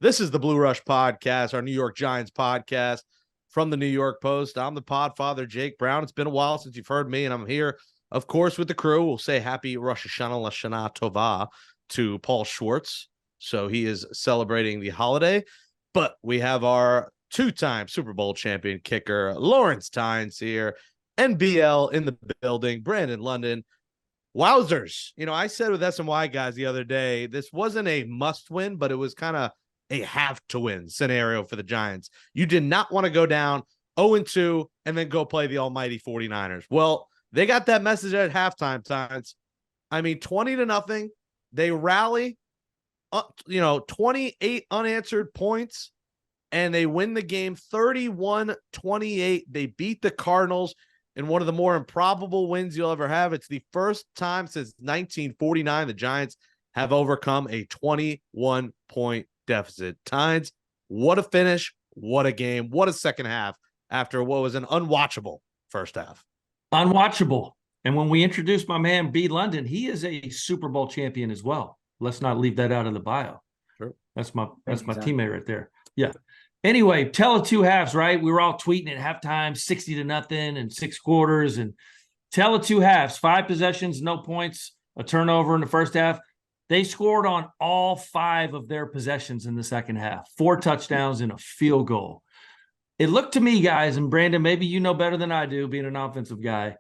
This is the Blue Rush Podcast, our New York Giants podcast from the New York Post. I'm the podfather, Jake Brown. It's been a while since you've heard me, and I'm here, of course, with the crew. We'll say happy Rosh Hashanah Lashana Tova to Paul Schwartz. So he is celebrating the holiday. But we have our two-time Super Bowl champion kicker, Lawrence Tynes here, NBL in the building, Brandon London. Wowzers. You know, I said with SMY guys the other day, this wasn't a must-win, but it was kind of a have-to-win scenario for the Giants. You did not want to go down 0-2 and then go play the almighty 49ers. Well, they got that message at halftime, Tynes. I mean, 20-0. They rally, 28 unanswered points, and they win the game 31-28. They beat the Cardinals in one of the more improbable wins you'll ever have. It's the first time since 1949 the Giants have overcome a 21-point deficit. Tynes, what a finish, what a game, what a second half after what was an unwatchable first half. Unwatchable. And when we introduced my man B. London, he is a Super Bowl champion as well. Let's not leave that out of the bio. Sure. That's my teammate right there. Yeah. Anyway, tell of two halves, right? We were all tweeting at halftime, 60-0 and 6 quarters. And tell of two halves, 5 possessions, no points, a turnover in the first half. They scored on all 5 of their possessions in the second half, 4 touchdowns and a field goal. It looked to me, guys, and Brandon, maybe you know better than I do, being an offensive guy.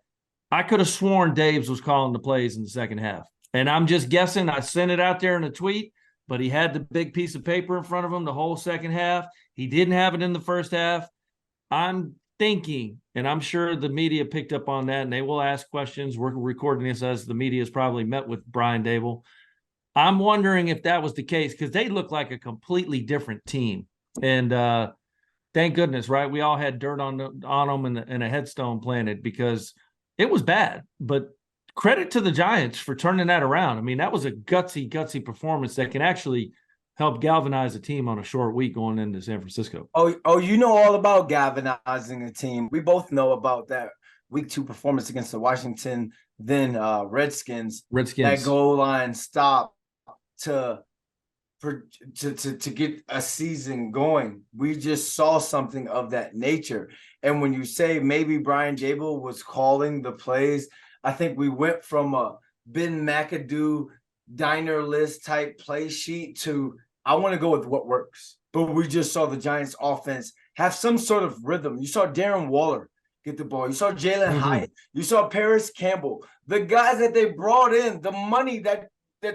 I could have sworn Daves was calling the plays in the second half. And I'm just guessing. I sent it out there in a tweet, but he had the big piece of paper in front of him the whole second half. He didn't have it in the first half. I'm thinking, and I'm sure the media picked up on that, and they will ask questions. We're recording this as the media has probably met with Brian Dable. I'm wondering if that was the case, because they look like a completely different team. And thank goodness, right? We all had dirt on them and a headstone planted, because it was bad. But credit to the Giants for turning that around. I mean, that was a gutsy performance that can actually help galvanize a team on a short week going into San Francisco. Oh, you know all about galvanizing a team. We both know about that week 2 performance against the Washington Redskins. That goal line stop to get a season going. We just saw something of that nature. And when you say maybe Brian Dable was calling the plays, I think we went from a Ben McAdoo diner list type play sheet to I want to go with what works. But we just saw the Giants offense have some sort of rhythm. You saw Darren Waller get the ball. You saw Jalen Hyatt. You saw Paris Campbell. The guys that they brought in, the money that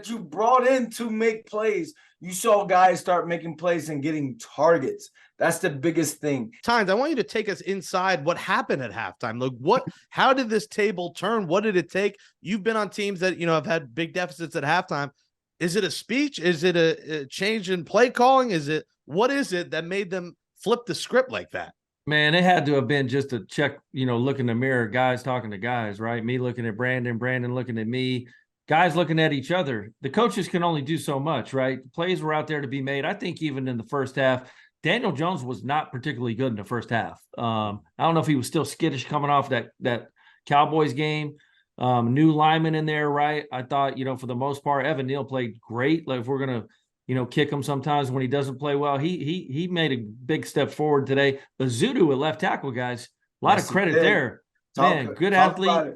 you brought in to make plays, you saw guys start making plays and getting targets. That's the biggest thing. Tynes, I want you to take us inside what happened at halftime. Like, how did this table turn? What did it take? You've been on teams that, have had big deficits at halftime. Is it a speech? Is it a change in play calling? What is it that made them flip the script like that? Man, it had to have been just a check, look in the mirror, guys talking to guys, right? Me looking at Brandon looking at me, guys looking at each other. The coaches can only do so much, right? The plays were out there to be made. I think even in the first half, Daniel Jones was not particularly good in the first half. I don't know if he was still skittish coming off that Cowboys game. New lineman in there, right? I thought, for the most part, Evan Neal played great. Like, if we're going to, kick him sometimes when he doesn't play well, he made a big step forward today. Azudu at left tackle, guys, a lot of credit there. Man, good athlete.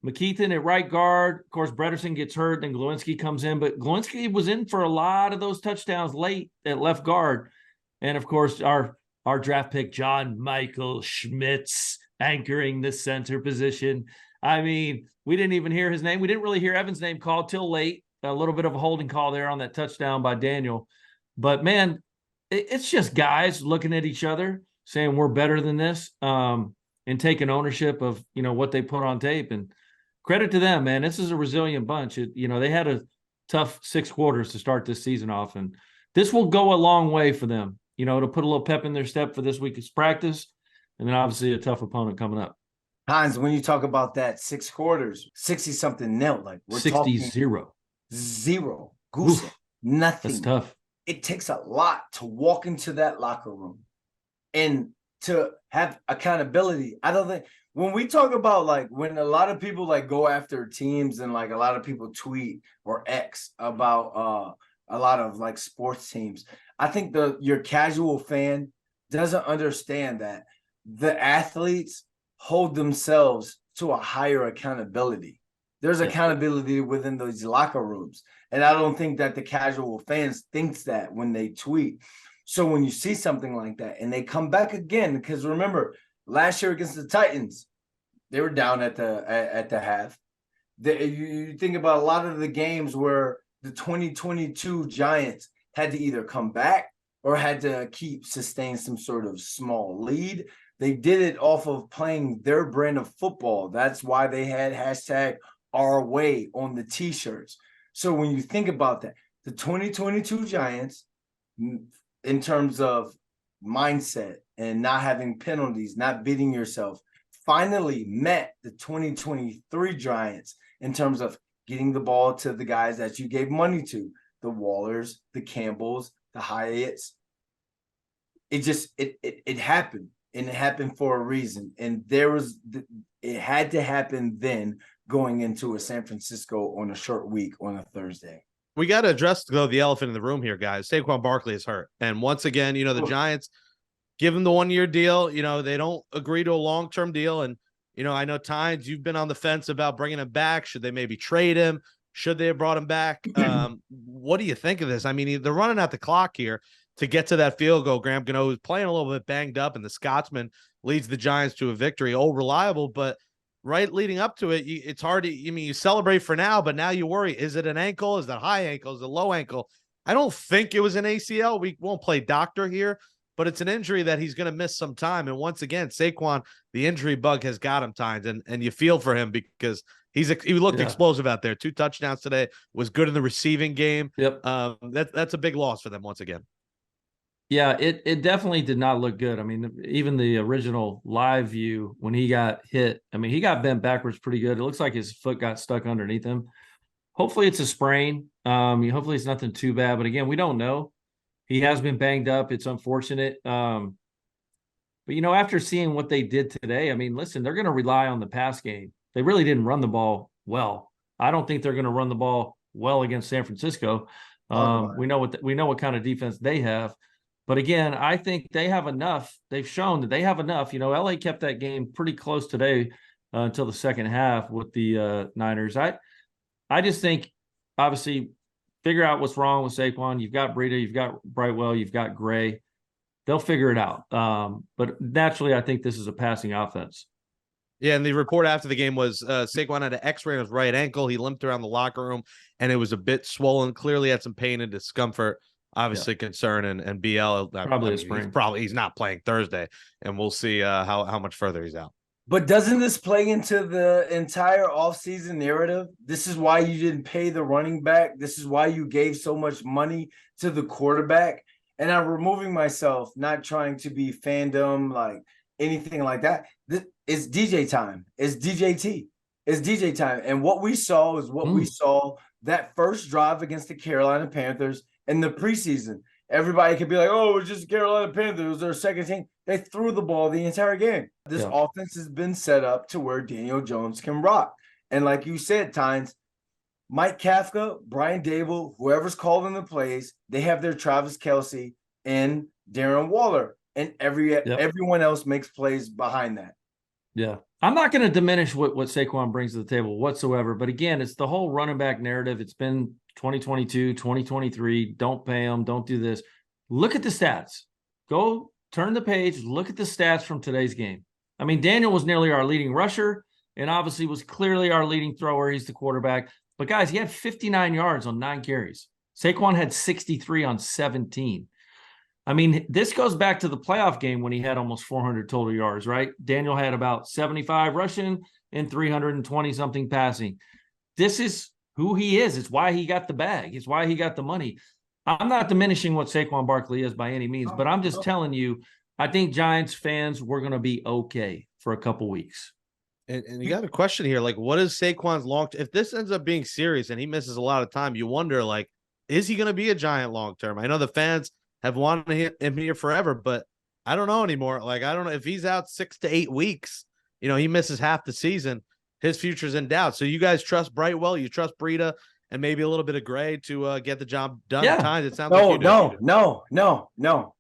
McKeithen at right guard. Of course, Bredesen gets hurt, then Glowinski comes in. But Glowinski was in for a lot of those touchdowns late at left guard. And, of course, our draft pick, John Michael Schmitz, anchoring the center position. I mean, we didn't even hear his name. We didn't really hear Evan's name called till late. A little bit of a holding call there on that touchdown by Daniel. But, man, it's just guys looking at each other, saying we're better than this, and taking ownership of, what they put on tape. And credit to them, man. This is a resilient bunch. They had a tough 6 quarters to start this season off, and this will go a long way for them, to put a little pep in their step for this week's practice, and then obviously a tough opponent coming up. Tynes, when you talk about that 6 quarters, 60-something nil, like we're 60-0. Zero. Goose. Nothing. That's tough. It takes a lot to walk into that locker room and to have accountability. I don't think when we talk about, like, when a lot of people, like, go after teams and, like, a lot of people tweet or X about a lot of like sports teams. I think your casual fan doesn't understand that the athletes hold themselves to a higher accountability. There's accountability within those locker rooms. And I don't think that the casual fans thinks that when they tweet. So when you see something like that and they come back again, because remember, last year against the Titans, they were down at the half. You think about a lot of the games where the 2022 Giants had to either come back or had to sustain some sort of small lead. They did it off of playing their brand of football. That's why they had hashtag our way on the t-shirts. So when you think about that, the 2022 Giants, in terms of mindset and not having penalties, not beating yourself, finally met the 2023 Giants in terms of getting the ball to the guys that you gave money to, the Wallers, the Campbells, the Hyatts. It happened, and it happened for a reason. And it had to happen then, going into a San Francisco on a short week on a Thursday. We got to address, though, the elephant in the room here, guys. Saquon Barkley is hurt. And once again, the Giants give him the 1-year deal. They don't agree to a long-term deal. And, I know, Tynes, you've been on the fence about bringing him back. Should they maybe trade him? Should they have brought him back? What do you think of this? I mean, they're running out the clock here to get to that field goal. Graham Gano is playing a little bit banged up, and the Scotsman leads the Giants to a victory. Reliable, but right leading up to it, it's hard to, you celebrate for now, but now you worry. Is it an ankle? Is that high ankle? Is it low ankle? I don't think it was an ACL. We won't play doctor here, but it's an injury that he's going to miss some time. And once again, Saquon, the injury bug has got him, Tynes, and you feel for him because he looked explosive out there. 2 touchdowns today, was good in the receiving game. Yep. That's a big loss for them once again. Yeah, it definitely did not look good. I mean, even the original live view when he got hit, I mean, he got bent backwards pretty good. It looks like his foot got stuck underneath him. Hopefully it's a sprain. Hopefully it's nothing too bad. But again, we don't know. He has been banged up. It's unfortunate. But, after seeing what they did today, I mean, listen, they're going to rely on the pass game. They really didn't run the ball well. I don't think they're going to run the ball well against San Francisco. We know what kind of defense they have. But again, I think they have enough. They've shown that they have enough. LA kept that game pretty close today until the second half with the Niners. I just think, obviously, figure out what's wrong with Saquon. You've got Breida, you've got Brightwell, you've got Gray. They'll figure it out. But naturally, I think this is a passing offense. Yeah, and the report after the game was Saquon had an X-ray on his right ankle. He limped around the locker room, and it was a bit swollen. Clearly had some pain and discomfort. Obviously, concern and BL probably a spring. He's not playing Thursday, and we'll see how much further he's out. But doesn't this play into the entire offseason narrative? This is why you didn't pay the running back. This is why you gave so much money to the quarterback. And I'm removing myself, not trying to be fandom, like anything like that. It's DJ time. It's DJT. It's DJ time. And what we saw is what we saw that first drive against the Carolina Panthers in the preseason. Everybody could be like, oh, it's just the Carolina Panthers. It was their second team. They threw the ball the entire game. This offense has been set up to where Daniel Jones can rock. And like you said, Tynes, Mike Kafka, Brian Dable, whoever's calling the plays, they have their Travis Kelce and Darren Waller. And everyone else makes plays behind that. Yeah. I'm not going to diminish what Saquon brings to the table whatsoever. But again, it's the whole running back narrative. It's been 2022, 2023. Don't pay him. Don't do this. Look at the stats. Go turn the page. Look at the stats from today's game. I mean, Daniel was nearly our leading rusher and obviously was clearly our leading thrower. He's the quarterback. But guys, he had 59 yards on 9 carries. Saquon had 63 on 17. I mean, this goes back to the playoff game when he had almost 400 total yards, right? Daniel had about 75 rushing and 320-something passing. This is who he is. It's why he got the bag. It's why he got the money. I'm not diminishing what Saquon Barkley is by any means, but I'm just telling you, I think Giants fans, we're going to be okay for a couple weeks. And you got a question here, like, what is Saquon's if this ends up being serious and he misses a lot of time, you wonder, like, is he going to be a Giant long-term? I know the fans have wanted him here forever, but I don't know anymore. Like, I don't know if he's out 6 to 8 weeks, he misses half the season, his future's in doubt. So you guys trust Brightwell, you trust Breida, and maybe a little bit of gray to get the job done. Yeah. Tynes, it sounds like you do. No.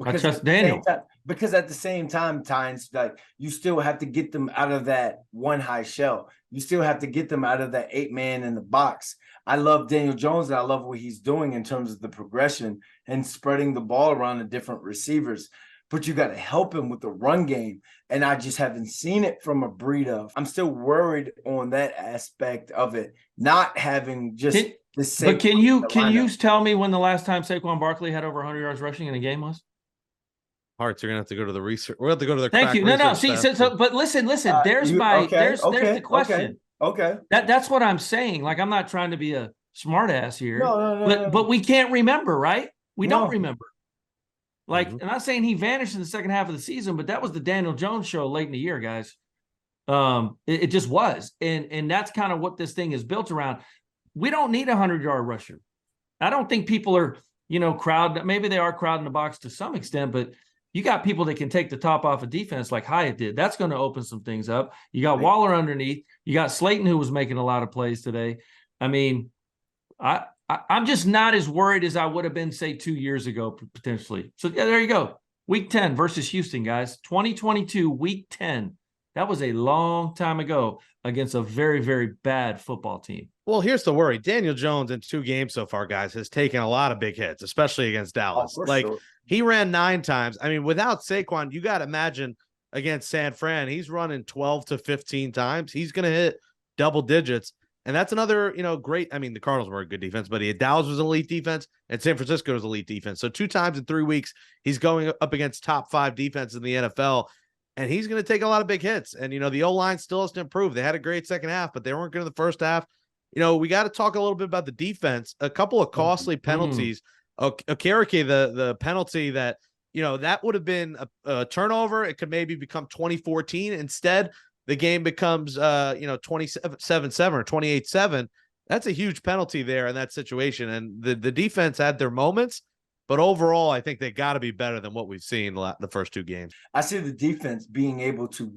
I trust Daniel. Because at the same time, Tynes, like you still have to get them out of that one high shell. You still have to get them out of that 8-man in the box. I love Daniel Jones, and I love what he's doing in terms of the progression and spreading the ball around to different receivers. But you got to help him with the run game. And I just haven't seen it from a breed of. I'm still worried on that aspect of it, not having just the same. But can you tell me when the last time Saquon Barkley had over 100 yards rushing in a game was? Hearts, you're gonna have to go to the research. We'll have to go to the. Thank you. No. See, but listen. There's the question. Okay. That's what I'm saying. Like, I'm not trying to be a smart ass here. No. But we can't remember, right? We don't remember. Like, Mhm. I'm not saying he vanished in the second half of the season, but that was the Daniel Jones show late in the year, guys. It just was, and that's kind of what this thing is built around. We don't need a 100-yard rusher. I don't think people are, crowd. Maybe they are crowding the box to some extent, but you got people that can take the top off of defense like Hyatt did. That's going to open some things up. You got Waller underneath. You got Slayton, who was making a lot of plays today. I mean, I'm just not as worried as I would have been, say, 2 years ago, potentially. So, yeah, there you go. Week 10 versus Houston, guys. 2022, Week 10. That was a long time ago against a very, very bad football team. Well, here's the worry. Daniel Jones in 2 games so far, guys, has taken a lot of big hits, especially against Dallas. He ran 9 times. I mean, without Saquon, you got to imagine against San Fran, he's running 12 to 15 times. He's going to hit double digits. And that's another, great. I mean, the Cardinals were a good defense, but Dallas was an elite defense and San Francisco was elite defense. So 2 times in 3 weeks, he's going up against top 5 defense in the NFL, and he's going to take a lot of big hits. And, the O-line still has to improve. They had a great second half, but they weren't good in the first half. We got to talk a little bit about the defense. A couple of costly penalties. Okereke, the penalty that, that would have been a turnover. It could maybe become 2014. Instead, the game becomes, 27-7 or 28-7. That's a huge penalty there in that situation. And the defense had their moments, but overall, I think they got to be better than what we've seen the first 2 games. I see the defense being able to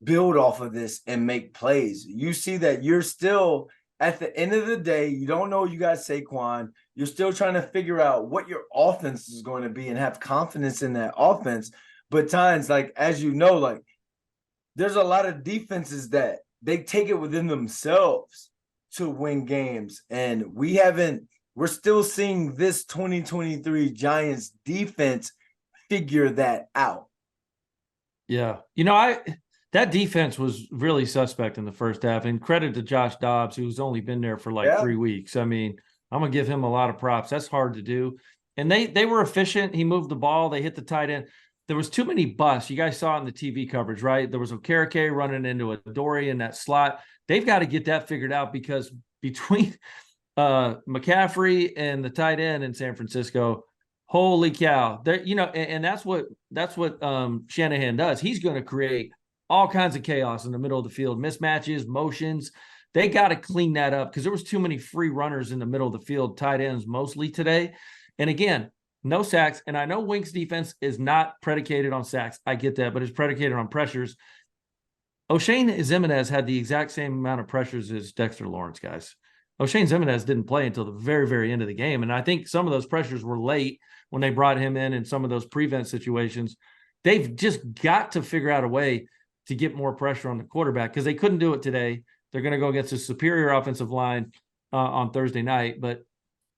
build off of this and make plays. You see that you're still, at the end of the day, you don't know you got Saquon. You're still trying to figure out what your offense is going to be and have confidence in that offense. But Tynes, as you know, there's a lot of defenses that they take it within themselves to win games. And we're still seeing this 2023 Giants defense figure that out. Yeah. That defense was really suspect in the first half, and credit to Josh Dobbs, who's only been there for 3 weeks. I mean, I'm going to give him a lot of props. That's hard to do. And they were efficient. He moved the ball. They hit the tight end. There was too many busts. You guys saw it in the TV coverage, right? There was Okereke running into a Dory in that slot. They've got to get that figured out, because between McCaffrey and the tight end in San Francisco, holy cow. And that's what Shanahan does. He's going to create all kinds of chaos in the middle of the field, mismatches, motions. They got to clean that up, because there was too many free runners in the middle of the field, tight ends mostly today. And again, no sacks. And I know Wink's defense is not predicated on sacks. I get that, but it's predicated on pressures. O'Shane Ximines had the exact same amount of pressures as Dexter Lawrence, guys. O'Shane Ximines didn't play until the very, very end of the game. And I think some of those pressures were late when they brought him in some of those prevent situations. They've just got to figure out a way to get more pressure on the quarterback, because they couldn't do it today. They're going to go against a superior offensive line on Thursday night. But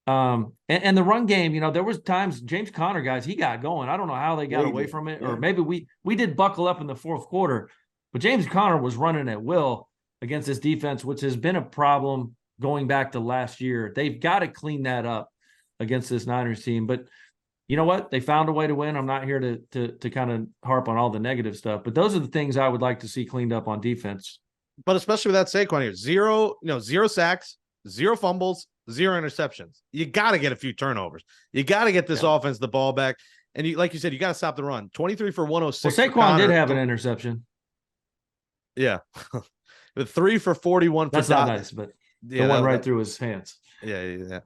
and the run game, there was times James Conner, guys, he got going. I don't know how they got away from it, or maybe we did buckle up in the fourth quarter. But James Conner was running at will against this defense, which has been a problem going back to last year. They've got to clean that up against this Niners team. But you know what? They found a way to win. I'm not here to kind of harp on all the negative stuff, but those are the things I would like to see cleaned up on defense. But especially with that Saquon here, 0 sacks, 0 fumbles, 0 interceptions. You got to get a few turnovers. You got to get this offense the ball back. And like you said, you got to stop the run. 23 for 106. Well, Saquon did have an interception. Yeah. The 3 for 41. That's not nice, but the one right through his hands. Yeah.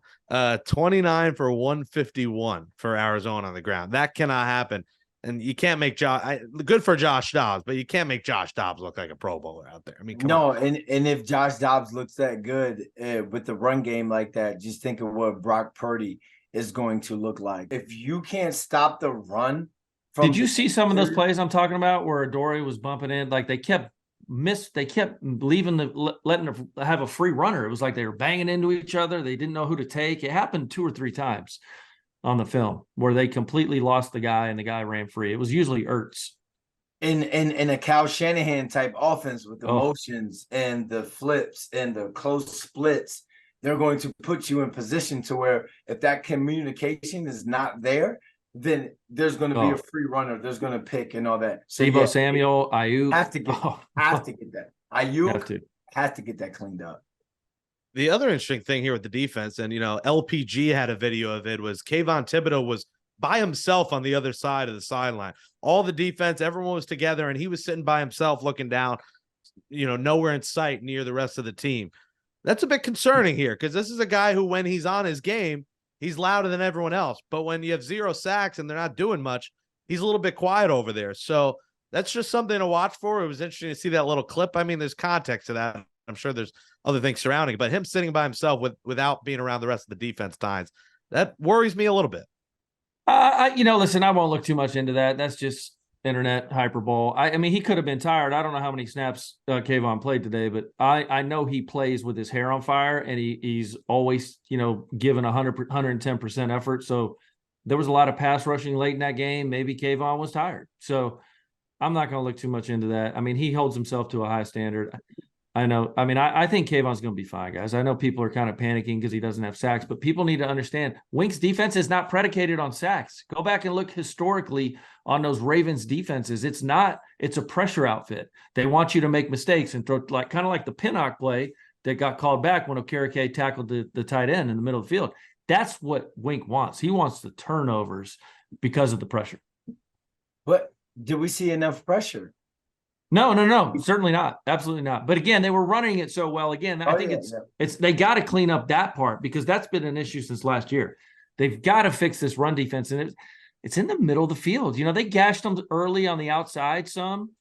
29 for 151 for Arizona on the ground. That cannot happen. And you can't make good for Josh Dobbs, but you can't make Josh Dobbs look like a Pro Bowler out there. I mean, come on. And if Josh Dobbs looks that good with the run game like that, just think of what Brock Purdy is going to look like. If you can't stop the run Did you see some of those plays I'm talking about where Adoree was bumping in? Like they kept letting them have a free runner. It was like they were banging into each other. They didn't know who to take. It happened 2 or 3 times on the film where they completely lost the guy and the guy ran free. It was usually Ertz. In a Kyle Shanahan type offense with the motions and the flips and the close splits, they're going to put you in position to where if that communication is not there, then there's going to be a free runner. There's going to pick and all that. So Deebo Samuel, Ayuk have to get that. Ayuk has to get that cleaned up. The other interesting thing here with the defense, and LPG had a video of it, was Kayvon Thibodeau was by himself on the other side of the sideline. All the defense, everyone was together, and he was sitting by himself looking down, nowhere in sight near the rest of the team. That's a bit concerning here because this is a guy who, when he's on his game, he's louder than everyone else. But when you have 0 sacks and they're not doing much, he's a little bit quiet over there. So that's just something to watch for. It was interesting to see that little clip. I mean, there's context to that. I'm sure there's other things surrounding it, but him sitting by himself without being around the rest of the defense, Tynes, that worries me a little bit. Listen, I won't look too much into that. That's just internet hyperbole. I mean, he could have been tired. I don't know how many snaps Kayvon played today, but I know he plays with his hair on fire, and he's always, given 110% effort. So there was a lot of pass rushing late in that game. Maybe Kayvon was tired. So I'm not going to look too much into that. I mean, he holds himself to a high standard. I know. I mean, I think Kayvon's going to be fine, guys. I know people are kind of panicking because he doesn't have sacks, but people need to understand Wink's defense is not predicated on sacks. Go back and look historically on those Ravens defenses. It's a pressure outfit. They want you to make mistakes and throw kind of like the Pinnock play that got called back when Okereke tackled the tight end in the middle of the field. That's what Wink wants. He wants the turnovers because of the pressure. But did we see enough pressure? No, certainly not. Absolutely not. But again, they were running it so well. Again, I think it's they got to clean up that part because that's been an issue since last year. They've got to fix this run defense, and it's in the middle of the field. They gashed them early on the outside some,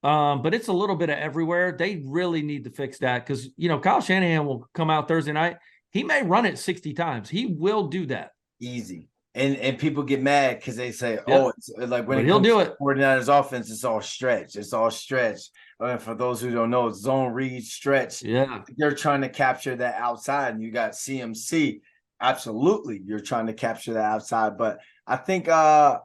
but it's a little bit of everywhere. They really need to fix that because Kyle Shanahan will come out Thursday night. He may run it 60 times. He will do that. Easy. And people get mad because they say, it's like when he'll do it. 49ers offense, it's all stretch. It's all stretch. And for those who don't know, it's zone read, stretch. Yeah. You're trying to capture that outside, and you got CMC. Absolutely, you're trying to capture that outside. But I think I'm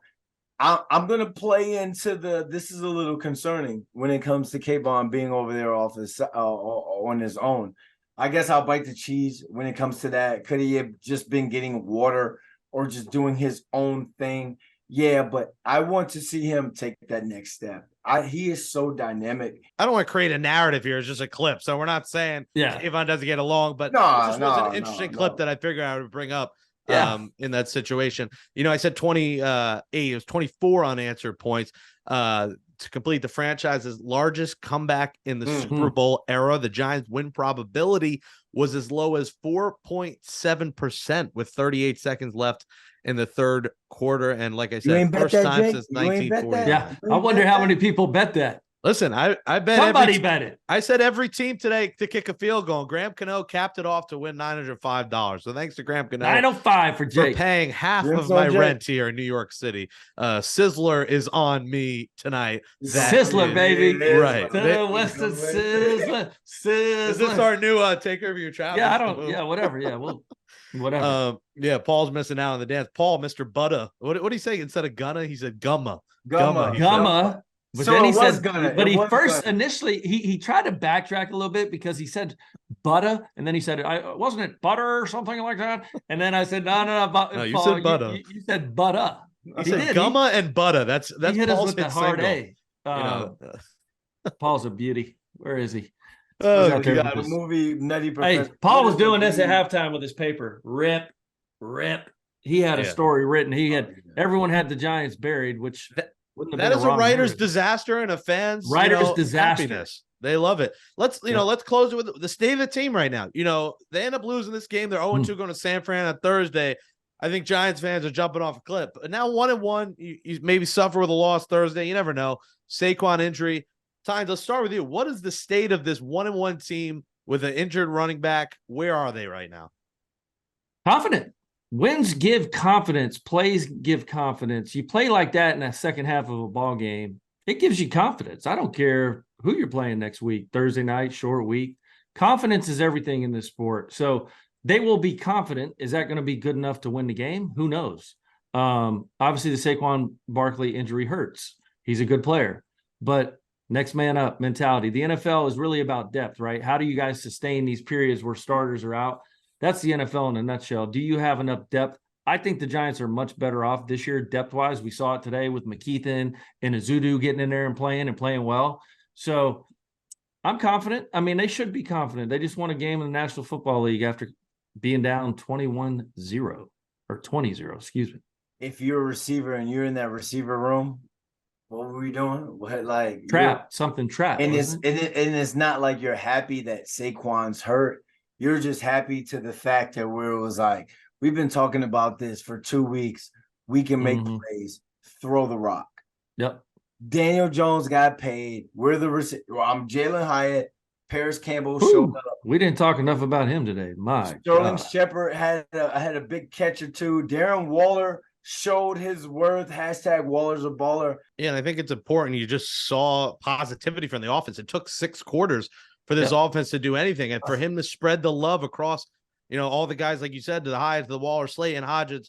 going to play into this is a little concerning when it comes to Kayvon being over there off on his own. I guess I'll bite the cheese when it comes to that. Could he have just been getting water or just doing his own thing? Yeah, but I want to see him take that next step. He is so dynamic. I don't want to create a narrative here. It's just a clip. So we're not saying Kayvon doesn't get along, but it was an interesting clip that I figured I would bring up in that situation. I said 28. It was 24 unanswered points to complete the franchise's largest comeback in the Super Bowl era. The Giants' win probability was as low as 4.7% with 38 seconds left in the third quarter. And like I said, first time since 1940. Yeah, I wonder how many people bet that. Listen, I bet somebody bet it. I said every team today to kick a field goal. Graham Cano capped it off to win $905. So thanks to Graham Cano. $905 for Jake. For paying half of my rent here in New York City. Sizzler is on me tonight. Sizzler, baby. Right. Western Sizzler. Is this our new take over your travel? Yeah, whatever. Yeah, whatever. Paul's missing out on the dance. Paul, Mr. Butta. What did he say instead of Gunna? He said Gumma. Gumma. But so then he said, initially he tried to backtrack a little bit because he said butter, and then he said, wasn't it butter or something like that? And then I said, no, you Paul, said butter. You said butter. He said gumma and butter. That's he hit Paul's us with the hard A. Paul's a beauty. Where is he? The movie Nutty Professor. Hey, Paul was doing this at halftime with his paper. Rip. He had a story written. Everyone had the Giants buried, which that is a writer's disaster and a fan's disaster. Happiness. They love it. Let's close it with the state of the team right now. They end up losing this game. They're 0-2 going to San Fran on Thursday. I think Giants fans are jumping off a cliff. But now 1-1, you maybe suffer with a loss Thursday. You never know. Saquon injury. Tynes, let's start with you. What is the state of this 1-1 team with an injured running back? Where are they right now? Confident. Wins give confidence. Plays give confidence. You play like that in the second half of a ball game, it gives you confidence. I don't care who you're playing next week, Thursday night, short week. Confidence is everything in this sport. So they will be confident. Is that going to be good enough to win the game? Who knows? Obviously, the Saquon Barkley injury hurts. He's a good player. But next man up mentality. The NFL is really about depth, right? How do you guys sustain these periods where starters are out? That's the NFL in a nutshell. Do you have enough depth? I think the Giants are much better off this year depth-wise. We saw it today with McKeithen and Azudu getting in there and playing well. So I'm confident. I mean, they should be confident. They just won a game in the National Football League after being down 21-0 or 20-0, excuse me. If you're a receiver and you're in that receiver room, what were we doing? What, like trap. And it's not like you're happy that Saquon's hurt. You're just happy to the fact that where it was like, we've been talking about this for 2 weeks. We can make plays, throw the rock. Yep. Daniel Jones got paid. We're the I'm Jalen Hyatt. Paris Campbell showed up. We didn't talk enough about him today. My Sterling God. Shepard had a big catch or two. Darren Waller showed his worth. # Waller's a baller. Yeah, and I think it's important. You just saw positivity from the offense. It took 6 quarters for this offense to do anything, and for him to spread the love across, all the guys, like you said, to the Hyatt, to the Waller, Slayton, Hodgins,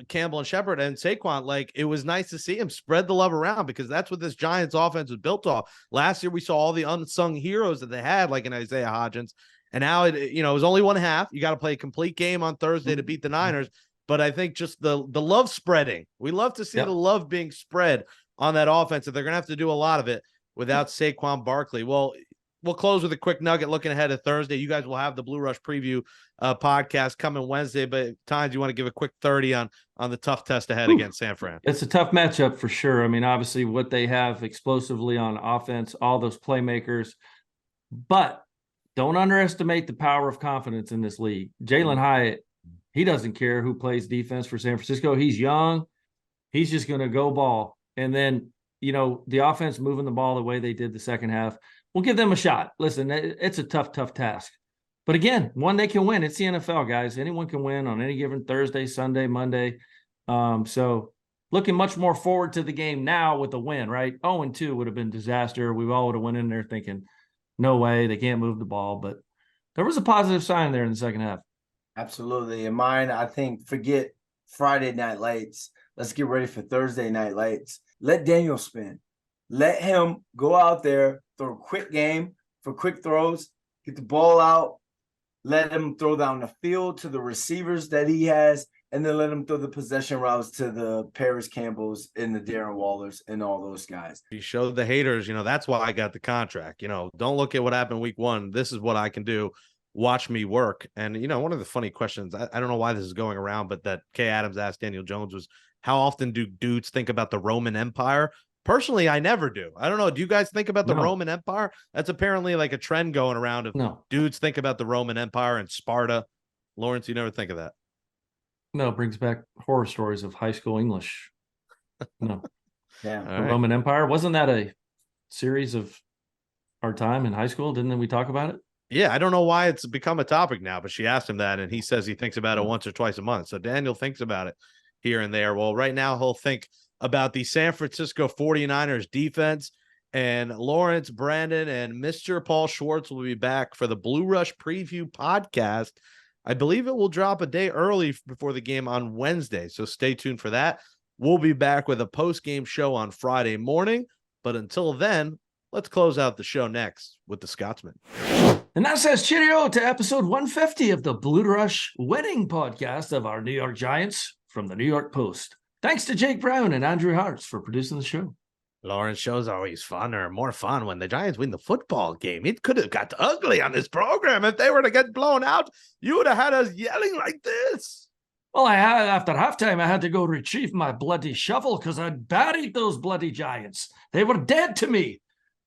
Campbell and Shepard and Saquon. Like, it was nice to see him spread the love around, because that's what this Giants offense was built off. Last year we saw all the unsung heroes that they had, like an Isaiah Hodgins, and now it was only 1/2. You got to play a complete game on Thursday to beat the Niners. But I think just the love spreading, we love to see the love being spread on that offense. If they're gonna have to do a lot of it without Saquon Barkley. Well, we'll close with a quick nugget looking ahead of Thursday. You guys will have the Blue Rush preview podcast coming Wednesday, but Tynes, you want to give a quick 30 on the tough test ahead against San Fran? It's a tough matchup for sure. I mean, obviously what they have explosively on offense, all those playmakers, but don't underestimate the power of confidence in this league. Jalen Hyatt, he doesn't care who plays defense for San Francisco. He's young. He's just going to go ball. And then, the offense moving the ball the way they did the second half, we'll give them a shot. Listen, it's a tough task. But again, one they can win. It's the NFL, guys. Anyone can win on any given Thursday, Sunday, Monday. So looking much more forward to the game now with a win, right? 0-2 would have been disaster. We all would have went in there thinking, no way, they can't move the ball. But there was a positive sign there in the second half. Absolutely. And mine, I think, forget Friday night lights. Let's get ready for Thursday night lights. Let Daniel spin. Let him go out there, throw a quick game for quick throws, get the ball out, let him throw down the field to the receivers that he has, and then let him throw the possession routes to the Paris Campbells and the Darren Wallers and all those guys. He showed the haters, that's why I got the contract. Don't look at what happened week 1. This is what I can do. Watch me work. And, one of the funny questions, I don't know why this is going around, but that Kay Adams asked Daniel Jones was, how often do dudes think about the Roman Empire? Personally, I never do. I don't know. Do you guys think about the Roman Empire? That's apparently like a trend going around of dudes think about the Roman Empire and Sparta. Lawrence, you never think of that? No, it brings back horror stories of high school English. No. Yeah. The Roman Empire. Wasn't that a series of our time in high school? Didn't we talk about it? Yeah, I don't know why it's become a topic now, but she asked him that, and he says he thinks about it once or twice a month. So Daniel thinks about it here and there. Well, right now he'll think about the San Francisco 49ers defense, and Lawrence, Brandon, and Mr. Paul Schwartz will be back for the Blue Rush preview podcast. I believe it will drop a day early before the game on Wednesday, so stay tuned for that. We'll be back with a post-game show on Friday morning, but until then, let's close out the show next with the Scotsman. And that says cheerio to episode 150 of the Blue Rush Wedding Podcast of our New York Giants from the New York Post. Thanks to Jake Brown and Andrew Hartz for producing the show. Lawrence, show's always fun, or more fun when the Giants win the football game. It could have got ugly on this program if they were to get blown out. You would have had us yelling like this. Well, after halftime, I had to go retrieve my bloody shovel because I'd buried those bloody Giants. They were dead to me.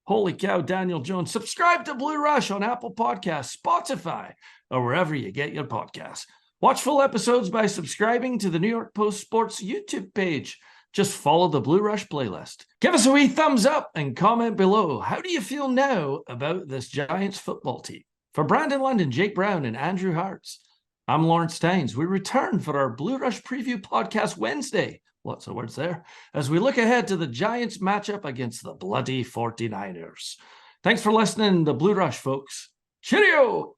Holy cow, Daniel Jones. Subscribe to Blue Rush on Apple Podcasts, Spotify, or wherever you get your podcasts. Watch full episodes by subscribing to the New York Post Sports YouTube page. Just follow the Blue Rush playlist. Give us a wee thumbs up and comment below. How do you feel now about this Giants football team? For Brandon London, Jake Brown, and Andrew Hartz, I'm Lawrence Tynes. We return for our Blue Rush Preview Podcast Wednesday. Lots of words there. As we look ahead to the Giants matchup against the bloody 49ers. Thanks for listening to Blue Rush, folks. Cheerio!